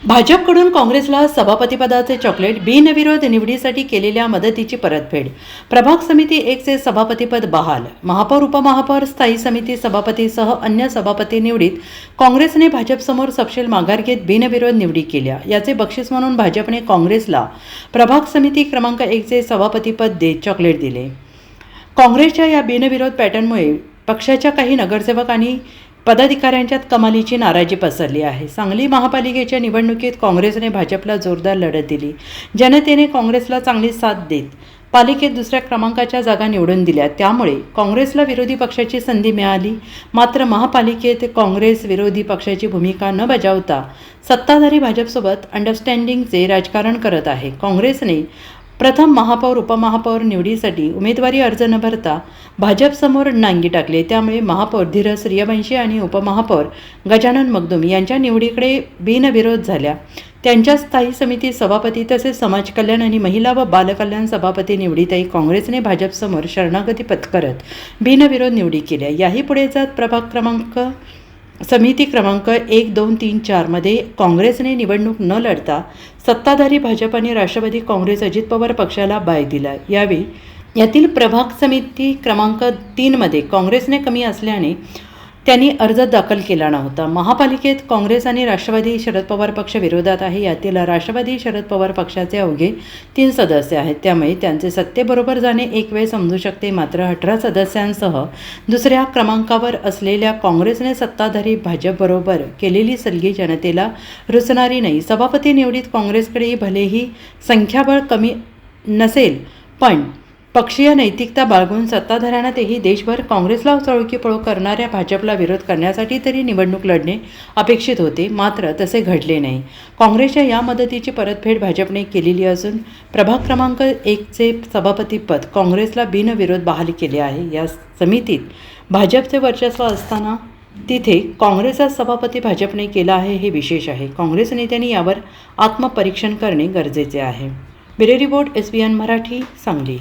भाजपकडून काँग्रेसला सभापतीपदाचे चॉकलेट बिनविरोध निवडीसाठी केलेल्या मदतीची परतफेड. प्रभाग समिती 1चे सभापतीपद बहाल. महापौर उपमहापौर स्थायी समिती सभापतीसह अन्य सभापती निवडीत काँग्रेसने भाजपसमोर सपशेल माघार घेत बिनविरोध निवडी केल्या. याचे बक्षीस म्हणून भाजपने काँग्रेसला प्रभाग समिती क्रमांक 1चे सभापतीपद देत चॉकलेट दिले. काँग्रेसच्या या बिनविरोध पॅटर्नमुळे पक्षाच्या काही नगरसेवक आणि पदाधिकाऱ्यांच्यात कमालीची नाराजी पसरली आहे. सांगली महापालिकेच्या निवडणुकीत काँग्रेसने भाजपला जोरदार लढत दिली. जनतेने काँग्रेसला चांगली साथ देत पालिकेत दुसऱ्या क्रमांकाच्या जागा निवडून दिल्या. त्यामुळे काँग्रेसला विरोधी पक्षाची संधी मिळाली. मात्र महापालिकेत काँग्रेस विरोधी पक्षाची भूमिका न बजावता सत्ताधारी भाजपसोबत अंडरस्टँडिंगचे राजकारण करत आहे. काँग्रेसने प्रथम महापौर उपमहापौर निवडीसाठी उमेदवारी अर्ज न भरता भाजपसमोर नांगी टाकले. त्यामुळे महापौर धीरज सूर्यवंशी आणि उपमहापौर गजानन मगदुम यांच्या निवडीकडे बिनविरोध झाल्या. त्यांच्या स्थायी समिती सभापती तसेच समाज कल्याण आणि महिला व बालकल्याण सभापती निवडीतही काँग्रेसने भाजपसमोर शरणागती पत्करत बिनविरोध निवडी केल्या. याही पुढे जात प्रभाग क्रमांक समिती क्रमांक 1, 2, 3, 4 मध्ये काँग्रेसने निवडणूक न लढता सत्ताधारी भाजप आणि राष्ट्रवादी काँग्रेस अजित पवार पक्षाला बाय दिला. यातील प्रभाग समिती क्रमांक 3 मध्ये काँग्रेसने कमी असल्याने त्यांनी अर्ज दाखल केला नव्हता. महापालिकेत काँग्रेस आणि राष्ट्रवादी शरद पवार पक्ष विरोधात आहे. यातील राष्ट्रवादी शरद पवार पक्षाचे अवघे 3 सदस्य आहेत. त्यामुळे त्यांचे सत्तेबरोबर जाणे एक वेळ समजू शकते. मात्र 18 सदस्यांसह दुसऱ्या क्रमांकावर असलेल्या काँग्रेसने सत्ताधारी भाजपबरोबर केलेली सलगी जनतेला रुचणारी नाही. सभापती निवडीत काँग्रेसकडे भलेही संख्याबळ कमी नसेल पण पक्षीय नैतिकता बाळगून सत्ताधाऱ्यांना तेही देशभर काँग्रेसला चळवळीपळ करणाऱ्या भाजपला विरोध करण्यासाठी तरी निवडणूक लढणे अपेक्षित होते. मात्र तसे घडले नाही. काँग्रेसच्या या मदतीची परतफेड भाजपने केलेली असून प्रभाग क्रमांक 1चे सभापतीपद काँग्रेसला बिनविरोध बहाल केले आहे. या समितीत भाजपचे वर्चस्व असताना तिथे काँग्रेसचा सभापती भाजपने केला आहे हे विशेष आहे. काँग्रेस नेत्यांनी यावर आत्मपरीक्षण करणे गरजेचे आहे. Bureau report SBN Marathi, Sangli.